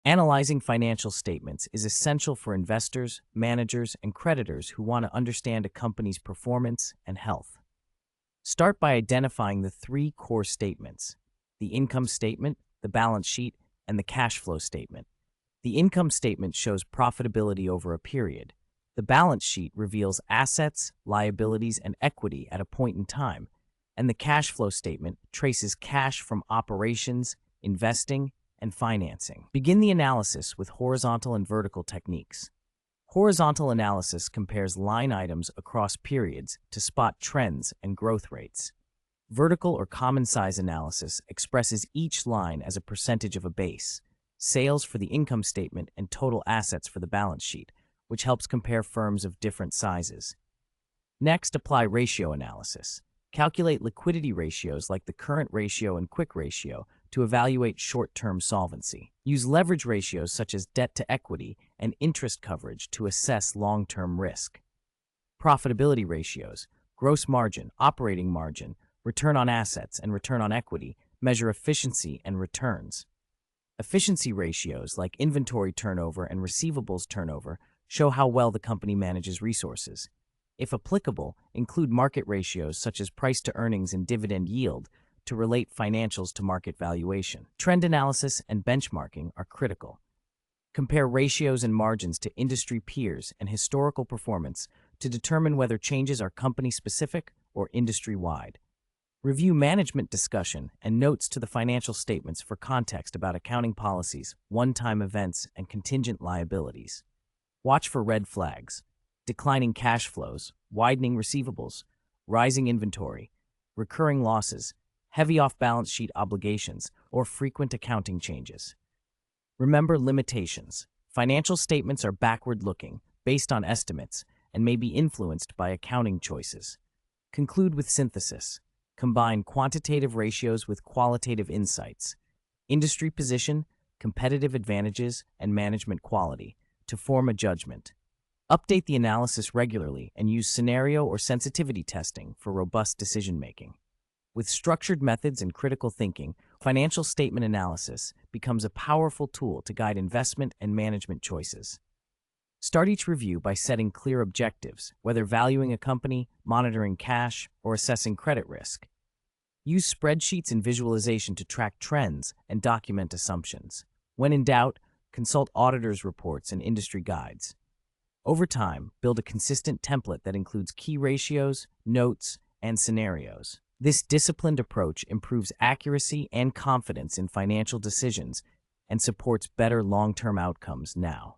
Analyzing financial statements is essential for investors, managers, and creditors who want to understand a company's performance and health. Start by identifying the three core statements: the income statement, the balance sheet, and the cash flow statement. The income statement shows profitability over a period. The balance sheet reveals assets, liabilities, and equity at a point in time, and the cash flow statement traces cash from operations, investing, and financing. Begin the analysis with horizontal and vertical techniques. Horizontal analysis compares line items across periods to spot trends and growth rates. Vertical or common size analysis expresses each line as a percentage of a base, sales for the income statement and total assets for the balance sheet, which helps compare firms of different sizes. Next, apply ratio analysis. Calculate liquidity ratios like the current ratio and quick ratio to evaluate short-term solvency. Use leverage ratios such as debt to equity and interest coverage to assess long-term risk. Profitability ratios, gross margin, operating margin, return on assets, and return on equity measure efficiency and returns. Efficiency ratios like inventory turnover and receivables turnover show how well the company manages resources. If applicable, include market ratios such as price to earnings and dividend yield to relate financials to market valuation. Trend analysis and benchmarking are critical. Compare ratios and margins to industry peers and historical performance to determine whether changes are company-specific or industry-wide. Review management discussion and notes to the financial statements for context about accounting policies, one-time events, and contingent liabilities. Watch for red flags: declining cash flows, widening receivables, rising inventory, recurring losses, heavy off-balance sheet obligations, or frequent accounting changes. Remember limitations. Financial statements are backward-looking, based on estimates, and may be influenced by accounting choices. Conclude with synthesis. Combine quantitative ratios with qualitative insights, industry position, competitive advantages, and management quality to form a judgment. Update the analysis regularly and use scenario or sensitivity testing for robust decision-making. With structured methods and critical thinking, financial statement analysis becomes a powerful tool to guide investment and management choices. Start each review by setting clear objectives, whether valuing a company, monitoring cash, or assessing credit risk. Use spreadsheets and visualization to track trends and document assumptions. When in doubt, consult auditors' reports and industry guides. Over time, build a consistent template that includes key ratios, notes, and scenarios. This disciplined approach improves accuracy and confidence in financial decisions and supports better long-term outcomes now.